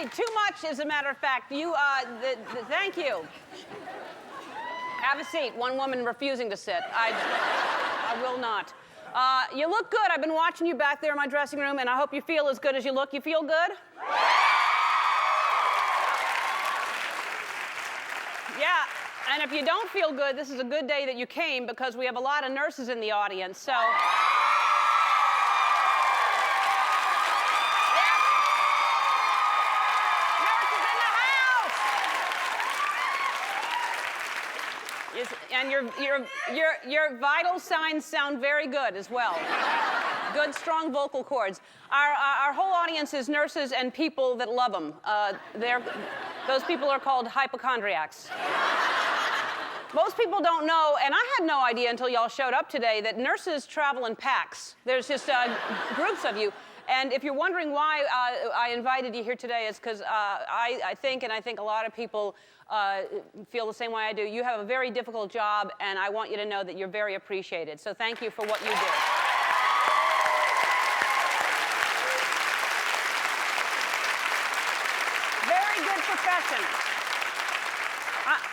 Really, too much, as a matter of fact. Thank you. Have a seat. One woman refusing to sit. I will not. You look good. I've been watching you back there in my dressing room, and I hope you feel as good as you look. You feel good? Yeah. And if you don't feel good, this is a good day that you came, because we have a lot of nurses in the audience, so... And your vital signs sound very good as well. Good, strong vocal cords. Our whole audience is nurses and people that love them. Those people are called hypochondriacs. Most people don't know, and I had no idea until y'all showed up today, that nurses travel in packs. There's just groups of you. And if you're wondering why I invited you here today, it's because I think a lot of people feel the same way I do. You have a very difficult job, and I want you to know that you're very appreciated. So thank you for what you do. Very good profession.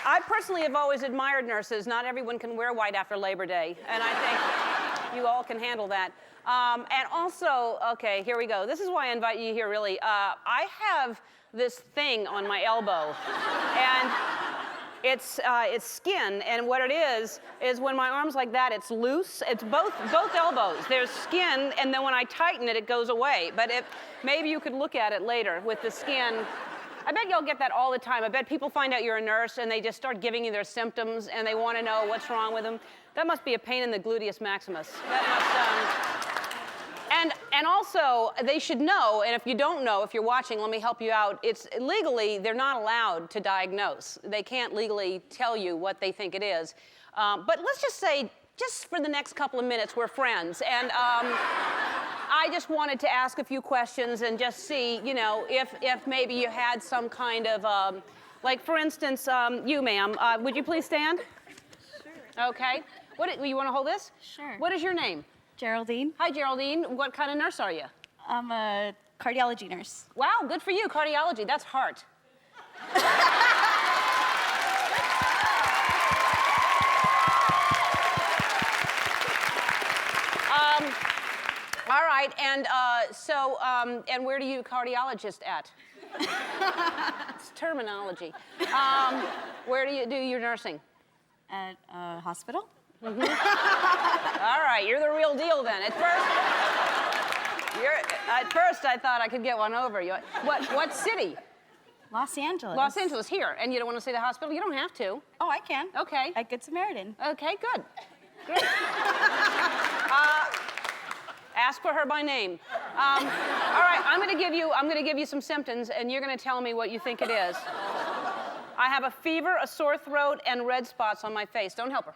I personally have always admired nurses. Not everyone can wear white after Labor Day, and I think you all can handle that. And also, okay, here we go. This is why I invite you here, really. I have this thing on my elbow, and it's skin, and what it is when my arm's like that, it's loose. It's both elbows. There's skin, and then when I tighten it, it goes away. But maybe you could look at it later with the skin. I bet y'all get that all the time. I bet people find out you're a nurse, and they just start giving you their symptoms, and they want to know what's wrong with them. That must be a pain in the gluteus maximus. That must, and also, they should know, and if you don't know, if you're watching, let me help you out. It's legally, they're not allowed to diagnose. They can't legally tell you what they think it is. But let's just say, just for the next couple of minutes, we're friends. And I just wanted to ask a few questions and just see, you know, if maybe you had some kind of, like, for instance, you, ma'am, would you please stand? Sure. Okay. You want to hold this? Sure. What is your name? Geraldine. Hi, Geraldine. What kind of nurse are you? I'm a cardiology nurse. Wow, good for you. Cardiology. That's heart. All right, and and where do you cardiologist at? It's terminology. Where do you do your nursing? At a hospital. Mm-hmm. All right, you're the real deal then. At first I thought I could get one over you. What city? Los Angeles. Los Angeles, here. And you don't want to say the hospital? You don't have to. Oh, I can. Okay. At Good Samaritan. Okay, good. Great. Ask for her by name. All right, I'm going to give you some symptoms, and you're going to tell me what you think it is. I have a fever, a sore throat, and red spots on my face. Don't help her.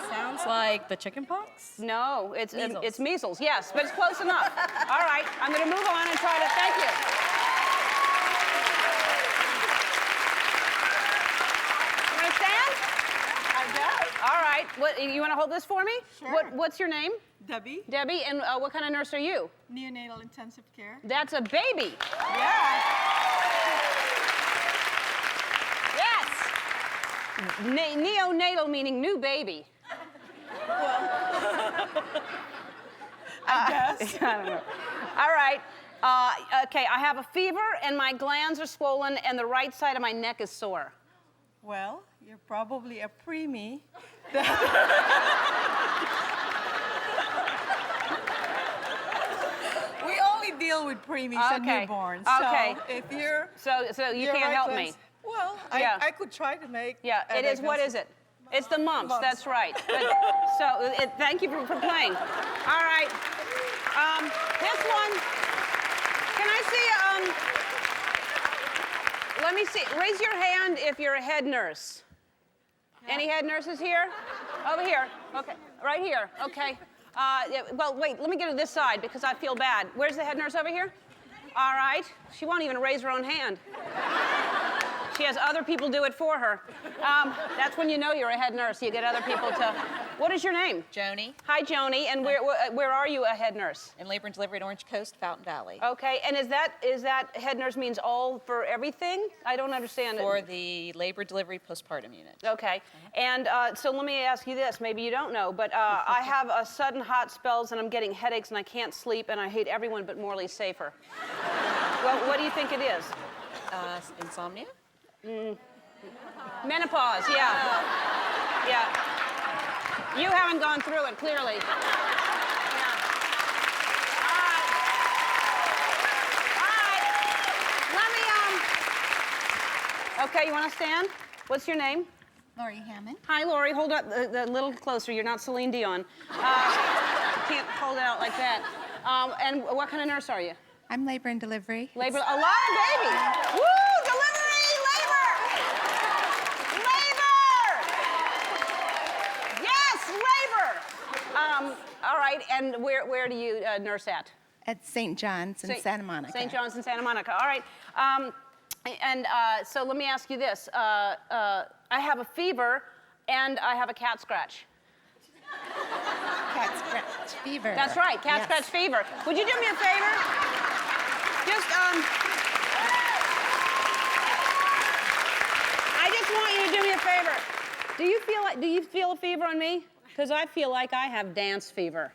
Sounds like the chicken pox? No, it's measles. It's measles, yes, but it's close enough. All right, I'm going to move on and try to, thank you. You want to stand? I guess. All right, you want to hold this for me? Sure. What's your name? Debbie. Debbie, and what kind of nurse are you? Neonatal intensive care. That's a baby. Yeah. Yes. Neonatal meaning new baby. Well, I guess. I don't know. All right. Okay, I have a fever, and my glands are swollen, and the right side of my neck is sore. Well, you're probably a preemie. We only deal with preemies and newborns. Okay. So if you're... So you can't right help to me. Well, Yeah. I could try to make... Yeah, it is. What is it? It's the mumps. That's right. But, thank you for playing. All right. This one. Can I see? Let me see. Raise your hand if you're a head nurse. Any head nurses here? Over here. Okay. Right here. Okay. Well, wait. Let me get to this side because I feel bad. Where's the head nurse over here? All right. She won't even raise her own hand. She has other people do it for her. That's when you know you're a head nurse. You get other people to. What is your name? Joni, Hi, Joni. And where are you a head nurse? in labor and delivery at Orange Coast, Fountain Valley. Okay. And is that head nurse means all for everything? I don't understand For it. the labor delivery postpartum unit. Okay. And so let me ask you this. Maybe you don't know, but I have sudden hot spells and I'm getting headaches and I can't sleep and I hate everyone but Morley Safer. Well, what do you think it is? Insomnia? Menopause, yeah. Yeah. You haven't gone through it, clearly. Yeah. All right. Let me, Okay, you want to stand? What's your name? Lori Hammond. Hi, Lori. Hold up a little closer. You're not Celine Dion. Can't hold it out like that. And what kind of nurse are you? I'm labor and delivery. Labor, a lot of babies. Woo, delivery, labor. Labor. Yes, labor. All right, and where do you nurse at? At St. John's in Santa Monica. St. John's in Santa Monica. All right. So let me ask you this. I have a fever and I have a cat scratch. Cat scratch fever. That's right, cat scratch fever. Would you do me a favor? Just, I just want you to do me a favor. Do you feel a fever on me? Because I feel like I have dance fever.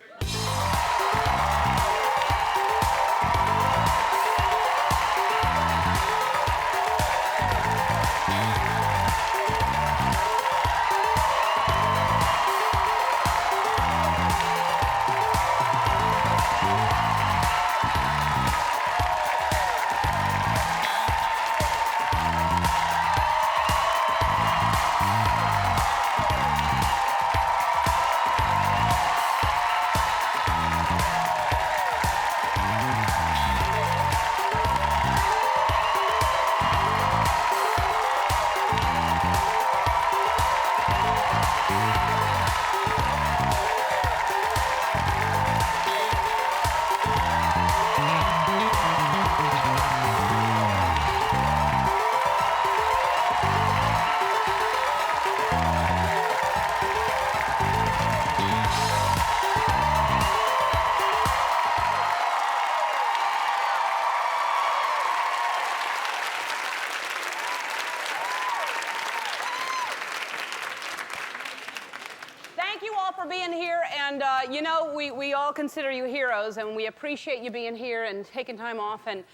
Thank you all for being here, and you know, we all consider you heroes, and we appreciate you being here and taking time off, and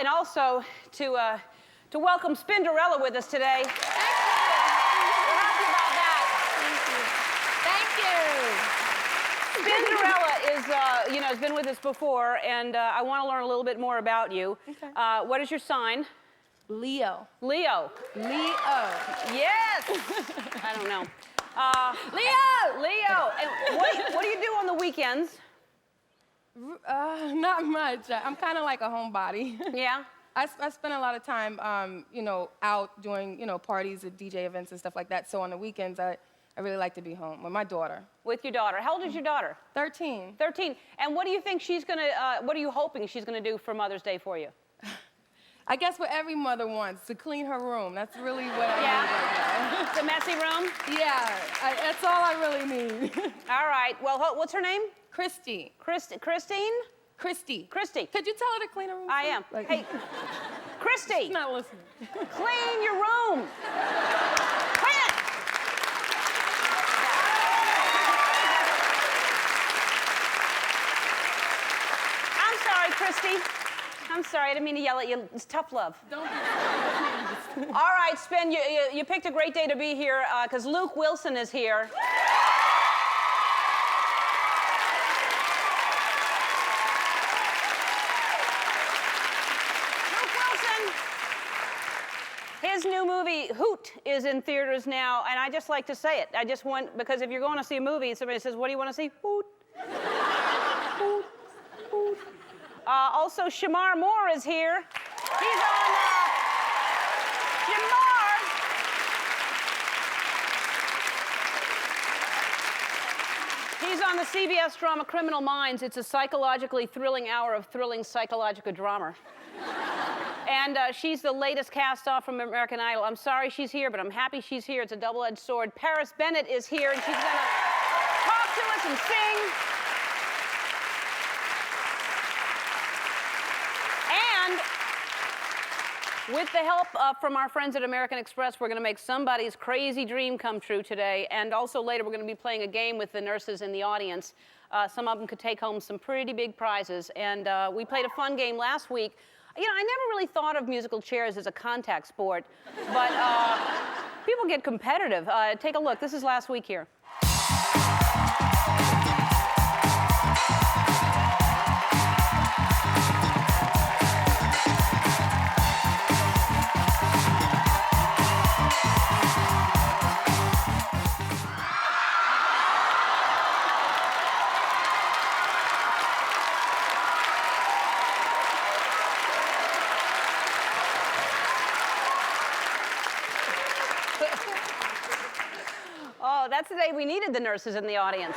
also to welcome Spinderella with us today. Thank you. We're happy about that. Thank you. Spinderella is, has been with us before, and I want to learn a little bit more about you. Okay. What is your sign? Leo. Leo. Leo. Yes. I don't know. Leo! Leo. And what do you do on the weekends? Not much. I'm kind of like a homebody. Yeah. I spend a lot of time, out doing, parties and DJ events and stuff like that. So on the weekends, I really like to be home with my daughter. With your daughter. How old is your daughter? 13. 13. And what do you think she's gonna? What are you hoping she's gonna do for Mother's Day for you? I guess what every mother wants, to clean her room. That's really what I need right now. The messy room. Yeah, that's all I really need. All right. Well, what's her name? Christy. Christine. Christy. Christy. Could you tell her to clean her room? I too? am. Hey, Christy. She's not listening. Clean your room. Clean it. I'm sorry, Christy. I'm sorry, I didn't mean to yell at you. It's tough love. Don't be All right, Spin, you picked a great day to be here because Luke Wilson is here. Luke Wilson. His new movie, Hoot, is in theaters now, and I just like to say it. I just want, because if you're going to see a movie and somebody says, what do you want to see? Hoot. Hoot. Hoot. Also, Shamar Moore is here. He's on, Shemar. He's on the CBS drama Criminal Minds. It's a psychologically thrilling hour of thrilling psychological drama. And she's the latest cast off from American Idol. I'm sorry she's here, but I'm happy she's here. It's a double-edged sword. Paris Bennett is here, and she's going to talk to us and sing. And with the help from our friends at American Express, we're going to make somebody's crazy dream come true today. And also later, we're going to be playing a game with the nurses in the audience. Some of them could take home some pretty big prizes. And we played a fun game last week. You know, I never really thought of musical chairs as a contact sport, but people get competitive. Take a look. This is last week here. That's the day we needed the nurses in the audience.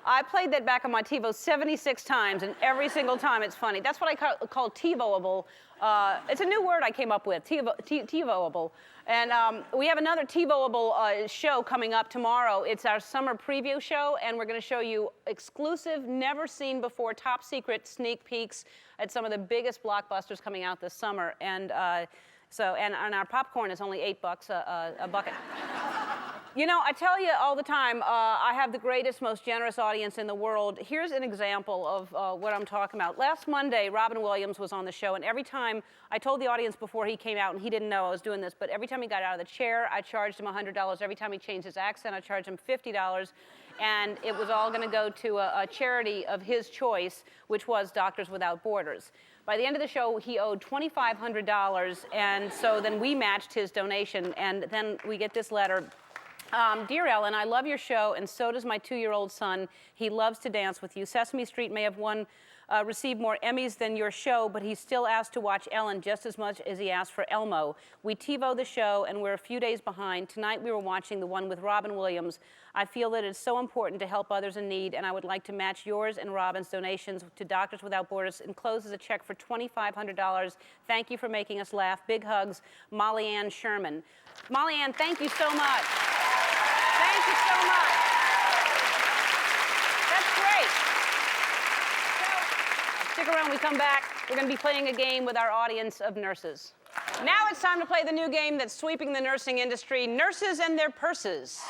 I played that back on my TiVo 76 times, and every single time it's funny. That's what I call TiVoable. It's a new word I came up with, TiVoable. And we have another TiVoable show coming up tomorrow. It's our summer preview show, and we're going to show you exclusive, never seen before, top secret sneak peeks at some of the biggest blockbusters coming out this summer. And and our popcorn is only $8 a bucket. You know, I tell you all the time, I have the greatest, most generous audience in the world. Here's an example of what I'm talking about. Last Monday, Robin Williams was on the show, and every time, I told the audience before he came out, and he didn't know I was doing this, but every time he got out of the chair, I charged him $100. Every time he changed his accent, I charged him $50. And it was all going to go to a charity of his choice, which was Doctors Without Borders. By the end of the show, he owed $2,500, and so then we matched his donation, and then we get this letter. Dear Ellen, I love your show, and so does my 2-year-old son. He loves to dance with you. Sesame Street may have received more Emmys than your show, but he still asked to watch Ellen just as much as he asked for Elmo. We TiVo the show, and we're a few days behind. Tonight we were watching the one with Robin Williams. I feel that it's so important to help others in need, and I would like to match yours and Robin's donations to Doctors Without Borders. Encloses a check for $2,500. Thank you for making us laugh. Big hugs, Molly Ann Sherman. Molly Ann, thank you so much. Thank you so much. That's great. So, stick around, we come back. We're going to be playing a game with our audience of nurses. Now it's time to play the new game that's sweeping the nursing industry, Nurses and Their Purses.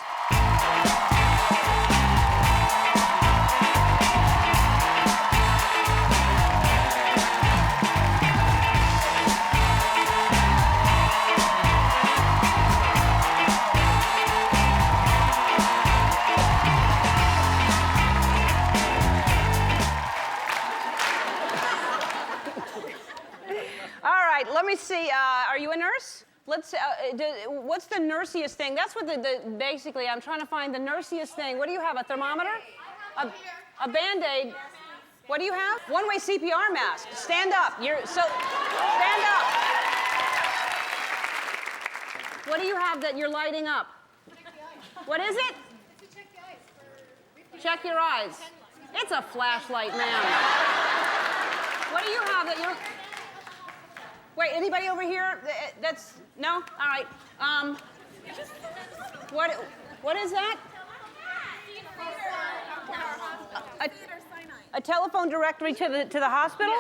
Let me see. Are you a nurse? Let's. What's the nursiest thing? That's what basically. I'm trying to find the nursiest thing. What do you have? A thermometer? A Band-Aid. What do you have? One-way CPR mask. Stand up. Stand up. What do you have that you're lighting up? What is it? Check your eyes. It's a flashlight, ma'am. What do you have that you're? Wait, anybody over here? That's, no? All right. What is that? A telephone directory to the hospital?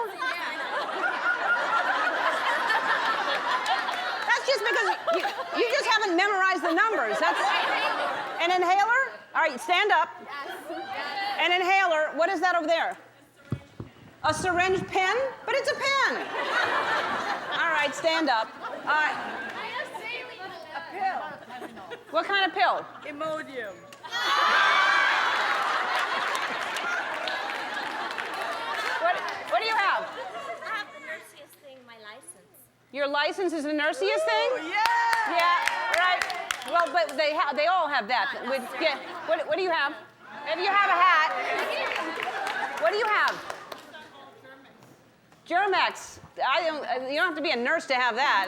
That's just because you just haven't memorized the numbers. That's an inhaler? All right, stand up. An inhaler. What is that over there? A syringe pen? But it's a pen. All right, stand up. All right. A pill. What kind of pill? Imodium. What do you have? I have the nursiest thing, my license. Your license is the nursiest thing? Oh, yeah. Yeah, right. Well, but they all have that. What do you have? If you have a hat, what do you have? Germex. You don't have to be a nurse to have that.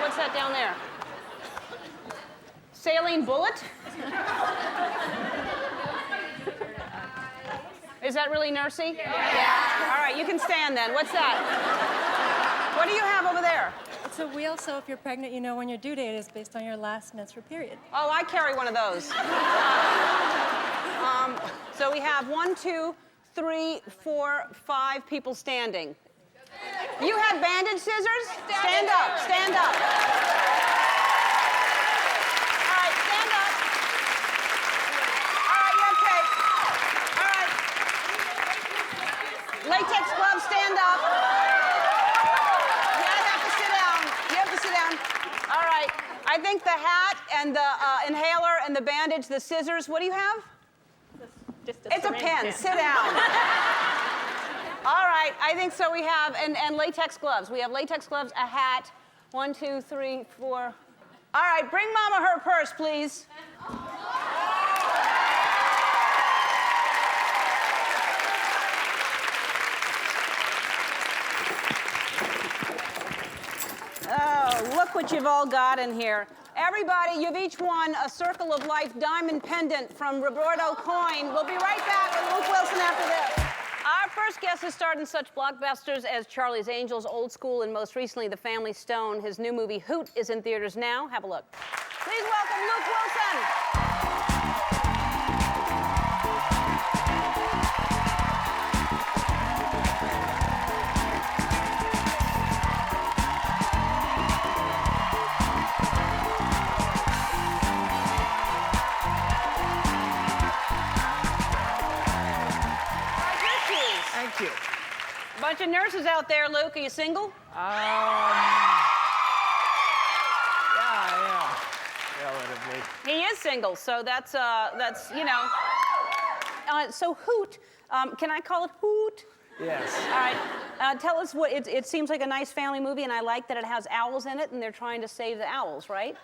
What's that down there? Saline bullet? Is that really nursey? Yeah. All right, you can stand then. What's that? What do you have over there? It's a wheel, so if you're pregnant, you know when your due date is based on your last menstrual period. Oh, I carry one of those. So we have 1, 2, 3, 4, 5 people standing. You have bandage scissors? Stand up, stand up. All right, stand up. All right, you have tape. All right. Latex gloves, stand up. You have to sit down. You have to sit down. All right. I think the hat and the inhaler and the bandage, the scissors, what do you have? It's a pen. Sit down. All right, I think so. We have and latex gloves. We have latex gloves, a hat. 1, 2, 3, 4. All right, bring Mama her purse, please. Oh, look what you've all got in here. Everybody, you've each won a Circle of Life diamond pendant from Roberto Coin. We'll be right back with Luke Wilson after this. Our first guest has starred in such blockbusters as Charlie's Angels, Old School, and most recently, The Family Stone. His new movie, Hoot, is in theaters now. Have a look. Please welcome Luke Wilson. Thank you. Bunch of nurses out there, Luke. Are you single? Yeah, relatively. He is single, so that's you know. So Hoot, can I call it Hoot? Yes. All right. Tell us what it seems like a nice family movie, and I like that it has owls in it, and they're trying to save the owls, right?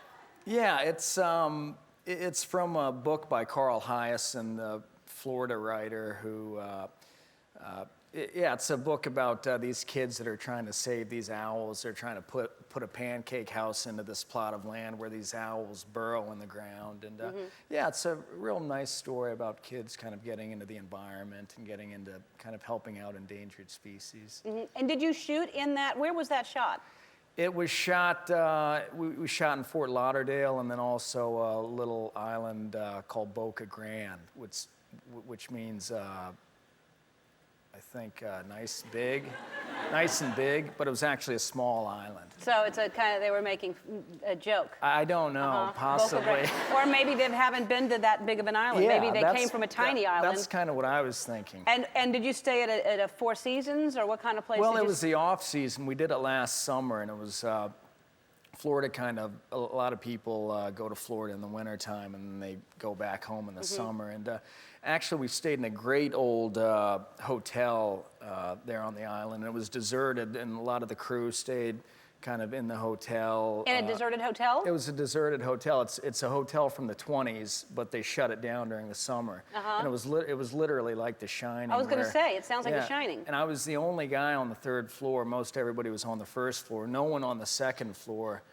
Yeah, it's from a book by Carl Hyacin, the Florida writer who. It's a book about these kids that are trying to save these owls. They're trying to put a pancake house into this plot of land where these owls burrow in the ground. And it's a real nice story about kids kind of getting into the environment and getting into kind of helping out endangered species. And did you shoot in that? Where was that shot? It was shot, we shot in Fort Lauderdale and then also a little island called Boca Grande, which means I think nice and big, but it was actually a small island. So it's a kind of, they were making a joke. I don't know, possibly. Or maybe they haven't been to that big of an island. Yeah, maybe they came from a tiny island. That's kind of what I was thinking. And did you stay at a Four Seasons, or what kind of place? Well, it was the off season. We did it last summer, and it was Florida kind of, a lot of people go to Florida in the wintertime, and then they go back home in the summer. And actually, we stayed in a great old hotel there on the island. It was deserted, and a lot of the crew stayed kind of in the hotel. In a deserted hotel? It was a deserted hotel. It's a hotel from the 20s, but they shut it down during the summer. And it was literally like The Shining. I was going to say, it sounds like The Shining. And I was the only guy on the 3rd floor. Most everybody was on the 1st floor. No one on the 2nd floor.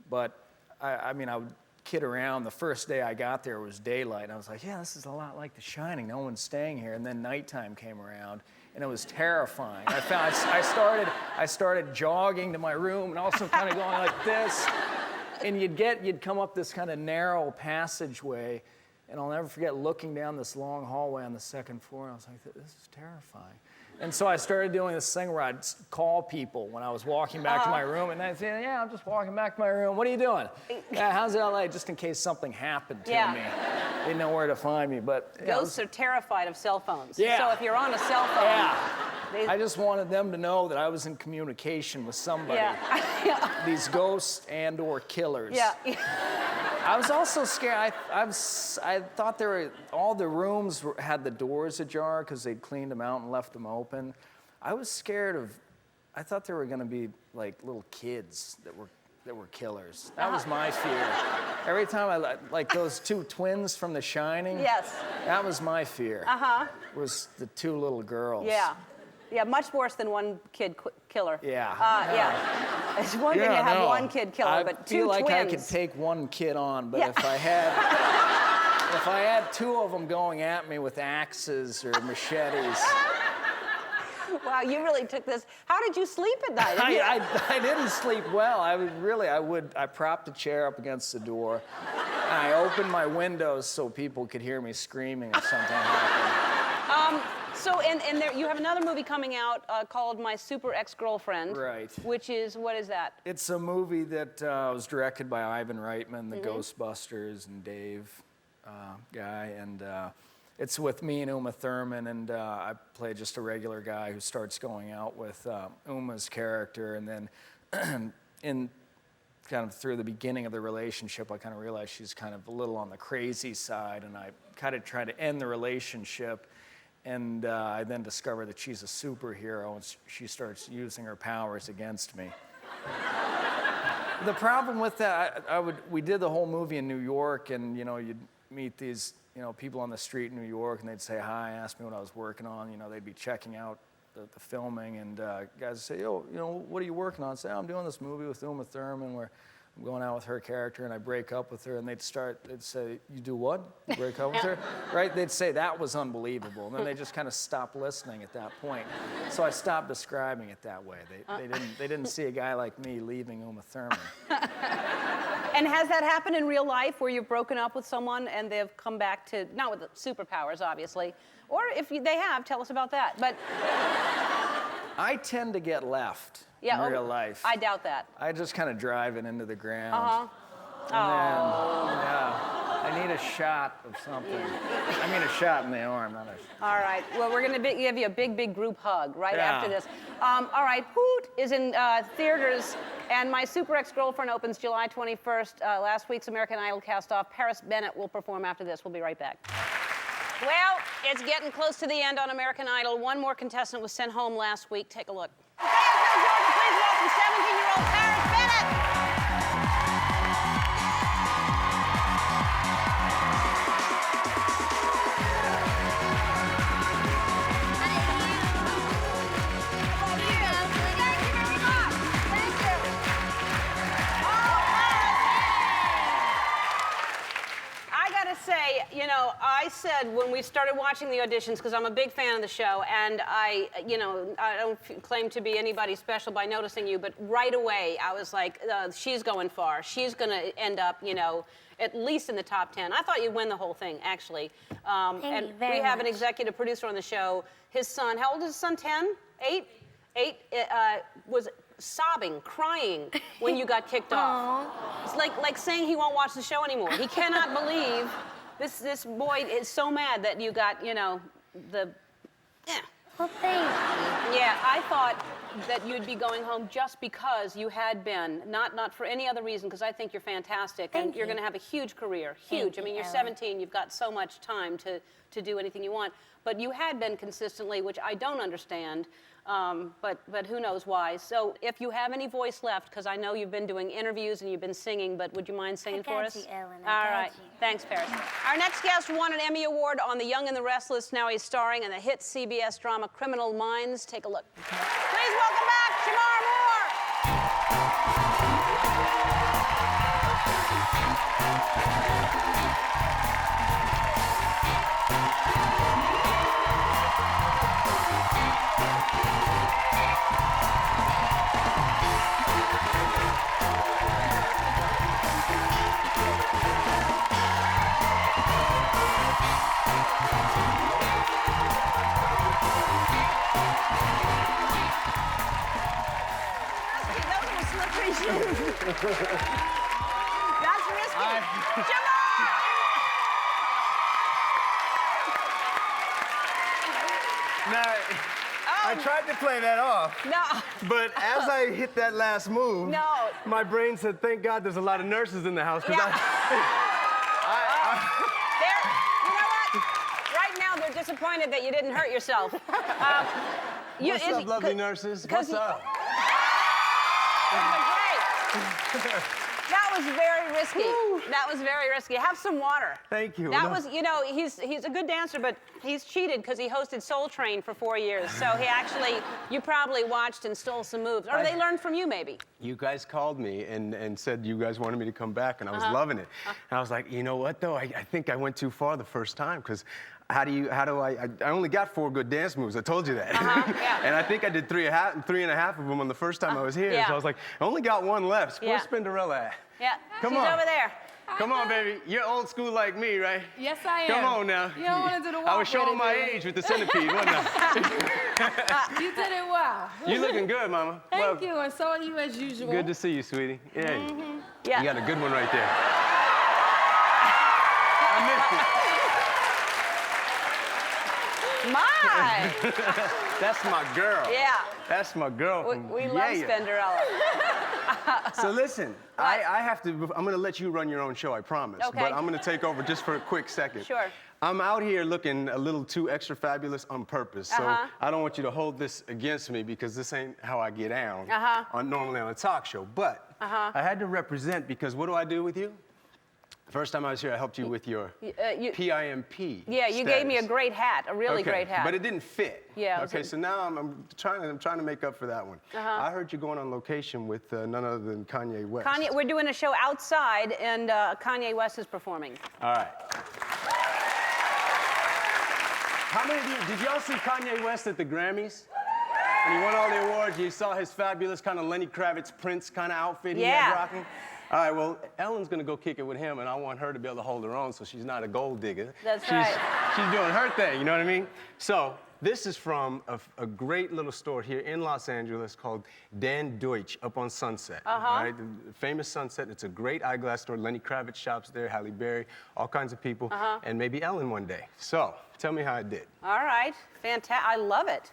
But I mean, I would kid around. The first day I got there was daylight. And I was like, yeah, this is a lot like The Shining. No one's staying here. And then nighttime came around, and it was terrifying. I started jogging to my room and also kind of going like this. And you'd come up this kind of narrow passageway, and I'll never forget looking down this long hallway on the 2nd floor. And I was like, this is terrifying. And so I started doing this thing where I'd call people when I was walking back to my room, and I'd say, yeah, I'm just walking back to my room. What are you doing? Yeah, how's LA? Just in case something happened to me. They didn't know where to find me, but... Ghosts are terrified of cell phones. Yeah. So if you're on a cell phone... I just wanted them to know that I was in communication with somebody. These ghosts and or killers. Yeah. I was also scared. I thought all the rooms had the doors ajar because they'd cleaned them out and left them open. I was scared I thought there were going to be like little kids that were killers. That was my fear. Every time like those 2 twins from The Shining. Yes. That was my fear. Was the 2 little girls. Yeah. Yeah, much worse than one kid killer. Yeah. It's one thing to have one kid killer, but 2 twins. I feel like I could take 1 kid on, but if I had 2 of them going at me with axes or machetes, Wow, you really took this. How did you sleep at night? I didn't sleep well. I propped a chair up against the door, and I opened my windows so people could hear me screaming if something happened. So, and there, you have another movie coming out called My Super Ex-Girlfriend. Right. Which is, what is that? It's a movie that was directed by Ivan Reitman, the Ghostbusters and Dave guy, and it's with me and Uma Thurman, and I play just a regular guy who starts going out with Uma's character, and then in kind of through the beginning of the relationship, I kind of realized she's kind of a little on the crazy side, and I kind of tried to end the relationship. And I then discover that she's a superhero, and she starts using her powers against me. The problem with that, we did the whole movie in New York, and you'd meet these people on the street in New York, and they'd say hi, ask me what I was working on. They'd be checking out the filming, and guys would say, what are you working on? I'd say, I'm doing this movie with Uma Thurman where I'm going out with her character, and I break up with her, and they'd say, you do what? You break up with her? Right? They'd say that was unbelievable, and then they just kind of stopped listening at that point. So I stopped describing it that way. They didn't see a guy like me leaving Uma Thurman. And has that happened in real life where you've broken up with someone and they've come back to, not with the superpowers, obviously, or if they have, tell us about that. But I tend to get left in real life. I doubt that. I just kind of drive it into the ground. Uh-huh. And then, yeah, I need a shot of something. I mean a shot in the arm, not a... All right. Well, we're going to give you a big group hug right after this. All right. Hoot is in theaters, and My Super Ex-Girlfriend opens July 21st. Last week's American Idol cast-off, Paris Bennett, will perform after this. We'll be right back. Well, it's getting close to the end on American Idol. One more contestant was sent home last week. Take a look. Georgia, please welcome 17-year-old Paris Bennett. Say, I said when we started watching the auditions, because I'm a big fan of the show, and I don't claim to be anybody special by noticing you, but right away I was like, she's going far. She's going to end up, at least in the top 10. I thought you'd win the whole thing, actually. Thank you very we have much. an executive producer on the show. His son, how old is his son? 10? 8? 8 was sobbing, crying when you got kicked off. It's like saying he won't watch the show anymore. He cannot believe this boy is so mad that you got, the... Yeah. Well, thank you. Yeah, I thought that you'd be going home just because you had been, not for any other reason, because I think you're fantastic. Thank and you're you. going to have a huge career, Thank huge. you, I mean, you're Ellen. 17, you've got so much time to do anything you want. But you had been consistently, which I don't understand, but who knows why. So if you have any voice left, because I know you've been doing interviews and you've been singing, but would you mind singing for us? I got you, Ellen. All I got right. you. Thanks, Paris. Our next guest won an Emmy Award on The Young and the Restless. Now he's starring in the hit CBS drama Criminal Minds. Take a look. Please welcome back Shemar Moore. Those were slippery shoes. That's risky. Shemar! Now, I tried to play that off, No. but as I hit that last move, No. my brain said, thank God there's a lot of nurses in the house, because Yeah. You know what? Right now, they're disappointed that you didn't hurt yourself. What's up, lovely nurses? What's up? Great. That was very risky. That was very risky. Have some water. Thank you. That No. was, he's a good dancer, but he's cheated because he hosted Soul Train for 4 years. So he actually, you probably watched and stole some moves. Or they learned from you, maybe. You guys called me and said you guys wanted me to come back, and I was loving it. And I was like, you know what, though? I think I went too far the first time, because how do I only got 4 good dance moves. I told you that. Yeah. And I think I did 3 and a half of them on the first time I was here. Yeah. So I was like, I only got 1 left. Where's Yeah. Spinderella at? Yeah. Come She's on. over there. Come on, baby. You're old school like me, right? Yes, I am. Come on now. You don't want to do the walk I was showing with my it, age with the centipede, wasn't I? You did it well. You looking good, Mama. Thank you, and so are you as usual. Good to see you, sweetie. Yeah. Yeah. You got a good one right there. I missed it. My. That's my girl. Yeah. That's my girl. We love Spinderella. So listen, I have to, I'm gonna let you run your own show, I promise. Okay. But I'm gonna take over just for a quick second. Sure. I'm out here looking a little too extra fabulous on purpose. So I don't want you to hold this against me because this ain't how I get down normally on a talk show. But I had to represent because what do I do with you? First time I was here, I helped you with your PIMP. Yeah, you gave me a status. great hat, a really Okay, great hat. but it didn't fit. Yeah. Okay, so now I'm trying to make up for that one. I heard you going on location with none other than Kanye West. Kanye, we're doing a show outside, and Kanye West is performing. All right. How many of you, did y'all see Kanye West at the Grammys? And he won all the awards. You saw his fabulous kind of Lenny Kravitz Prince kind of outfit he had rocking? All right, well, Ellen's gonna go kick it with him, and I want her to be able to hold her own so she's not a gold digger. That's right. She's doing her thing, you know what I mean? So, this is from a great little store here in Los Angeles called Dan Deutsch up on Sunset. All right, the famous Sunset. It's a great eyeglass store. Lenny Kravitz shops there, Halle Berry, all kinds of people, and maybe Ellen one day. So, tell me how I did. All right, fantastic. I love it.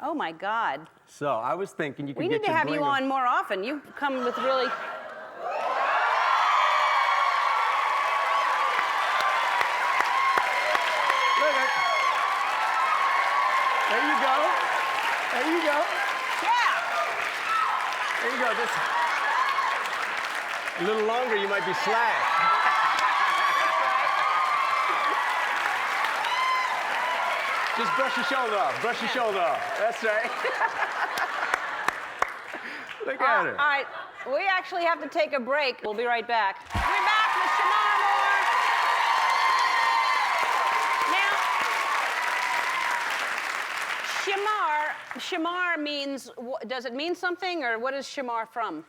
Oh my God. So, I was thinking you could We get need to your have you bling on more often. You come with really. There you go. There you go. Yeah. There you go. This a little longer, you might be slashed. Just brush your shoulder off. Brush your shoulder off. That's right. Look at her. All right, we actually have to take a break. We'll be right back. We're back with Shamar Moore. Now, Shamar means, does it mean something, or what is Shamar from?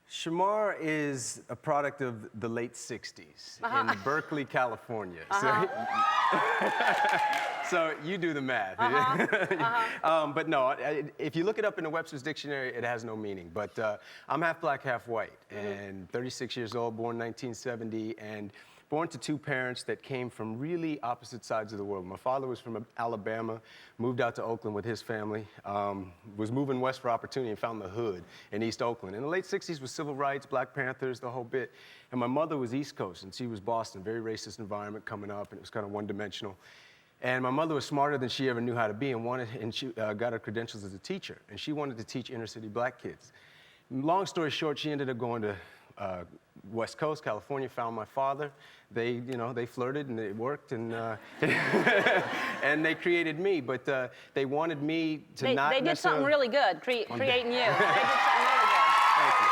Shamar is a product of the late 60s in Berkeley, California. So you do the math. But no, if you look it up in the Webster's Dictionary, it has no meaning. But I'm half black, half white, and 36 years old, born 1970, and born to 2 parents that came from really opposite sides of the world. My father was from Alabama, moved out to Oakland with his family, was moving west for opportunity and found the hood in East Oakland. In the late 60s was civil rights, Black Panthers, the whole bit. And my mother was East Coast, and she was Boston, very racist environment coming up, and it was kind of one-dimensional. And my mother was smarter than she ever knew how to be, and she got her credentials as a teacher, and she wanted to teach inner-city black kids. Long story short, she ended up going to West Coast, California, found my father. They flirted and it worked, and and they created me. But they wanted me to not. They did something really good, creating you. They did something really good. Thank you.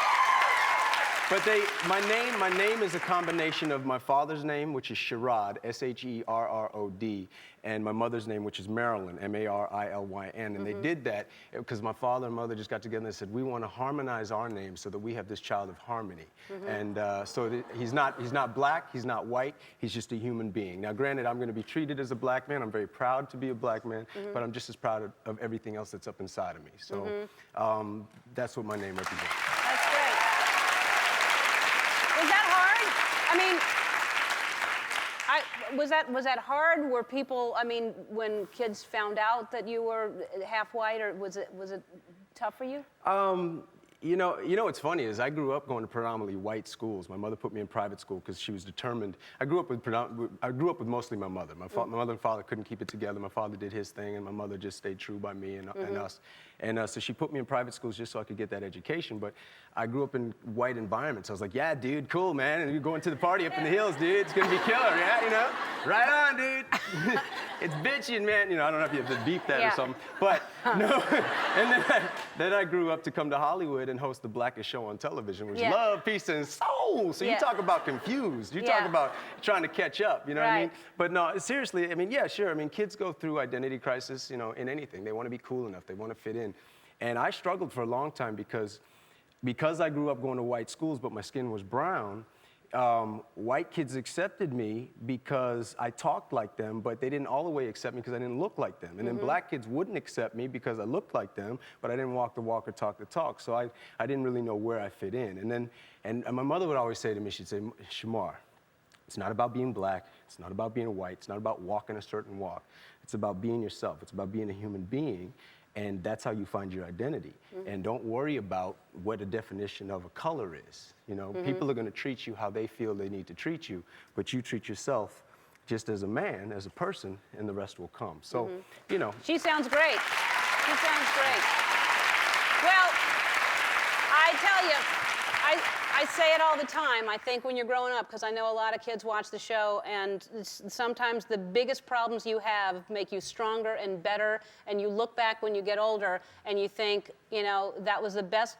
But my name is a combination of my father's name, which is Sherrod, S-H-E-R-R-O-D, and my mother's name, which is Marilyn, M-A-R-I-L-Y-N. And they did that because my father and mother just got together and said, we want to harmonize our names so that we have this child of harmony. And so he's not black, he's not white, he's just a human being. Now, granted, I'm going to be treated as a black man. I'm very proud to be a black man, but I'm just as proud of everything else that's up inside of me. So that's what my name represents. That's great. Was that hard? I mean, was that hard? Were people, I mean, when kids found out that you were half white, or was it tough for you? You know what's funny is I grew up going to predominantly white schools. My mother put me in private school because she was determined. I grew up with mostly my mother. My mother and father couldn't keep it together. My father did his thing, and my mother just stayed true by me and us. And so she put me in private schools just so I could get that education. But I grew up in white environments. I was like, yeah, dude, cool, man. And you're going to the party up in the hills, dude. It's gonna be killer, yeah, you know? Right on, dude. It's bitchin', man. You know, I don't know if you have to beep that or something. But no. And then I grew up to come to Hollywood. and host the blackest show on television, which is Yeah. Love, Peace, and Soul. So Yeah. you talk about confused. You Yeah. talk about trying to catch up, you know what I mean? Right. But no, seriously, I mean, yeah, sure. I mean, kids go through identity crisis, you know, in anything. They want to be cool enough. They want to fit in. And I struggled for a long time because I grew up going to white schools, but my skin was brown. White kids accepted me because I talked like them, but they didn't all the way accept me because I didn't look like them. And then black kids wouldn't accept me because I looked like them, but I didn't walk the walk or talk the talk. So I didn't really know where I fit in. And my mother would always say to me, she'd say, Shamar, it's not about being black. It's not about being white. It's not about walking a certain walk. It's about being yourself. It's about being a human being. And that's how you find your identity. And don't worry about what the definition of a color is. You know, people are going to treat you how they feel they need to treat you, but you treat yourself just as a man, as a person, and the rest will come. So, you know. She sounds great. She sounds great. Well, I tell you, I say it all the time, I think, when you're growing up, because I know a lot of kids watch the show, and sometimes the biggest problems you have make you stronger and better, and you look back when you get older, and you think, you know, that was the best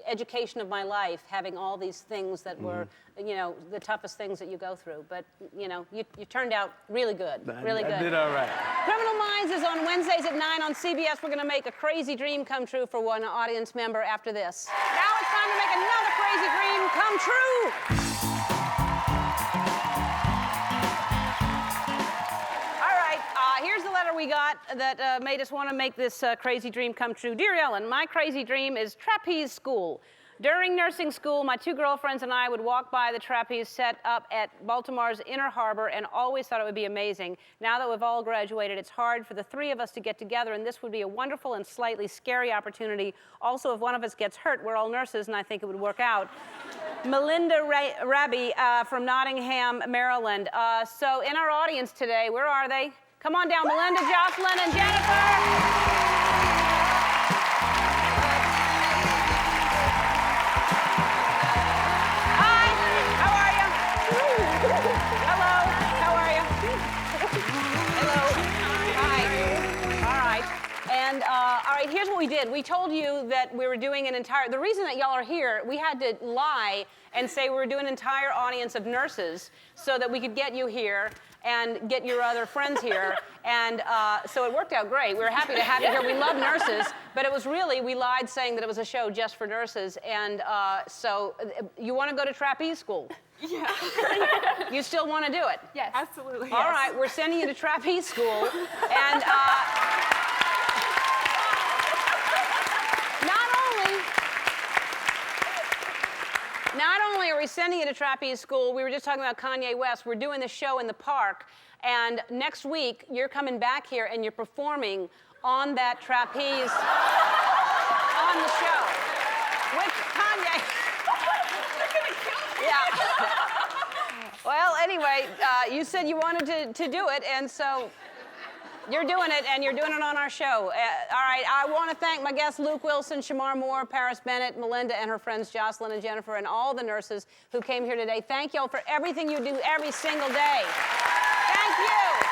education of my life, having all these things that were, you know, the toughest things that you go through. But, you know, you turned out really good, really good. I did all right. Criminal Minds is on Wednesdays at 9 on CBS. We're going to make a crazy dream come true for one audience member after this. Now it's time to make another crazy dream come true. All right, here's the letter we got that made us want to make this crazy dream come true. Dear Ellen, my crazy dream is trapeze school. During nursing school, my two girlfriends and I would walk by the trapeze set up at Baltimore's Inner Harbor and always thought it would be amazing. Now that we've all graduated, it's hard for the three of us to get together, and this would be a wonderful and slightly scary opportunity. Also, if one of us gets hurt, we're all nurses, and I think it would work out. Melinda Raby from Nottingham, Maryland. So in our audience today, where are they? Come on down, Melinda, Jocelyn, and Jennifer. And all right, here's what we did. We told you that we were doing an entire, the reason that y'all are here, we had to lie and say we were doing an entire audience of nurses so that we could get you here and get your other friends here. And so it worked out great. We were happy to have you here. We love nurses, but it was really, we lied saying that it was a show just for nurses. And so you want to go to trapeze school? Yeah. You still want to do it? Yes. Absolutely. All right, we're sending you to trapeze school. And not only are we sending you to trapeze school, we were just talking about Kanye West. We're doing the show in the park. And next week, you're coming back here and you're performing on that trapeze on the show. With Kanye. Yeah. Well, anyway, you said you wanted to do it, and so you're doing it, and you're doing it on our show. All right, I want to thank my guests, Luke Wilson, Shemar Moore, Paris Bennett, Melinda, and her friends, Jocelyn and Jennifer, and all the nurses who came here today. Thank y'all for everything you do every single day. Thank you.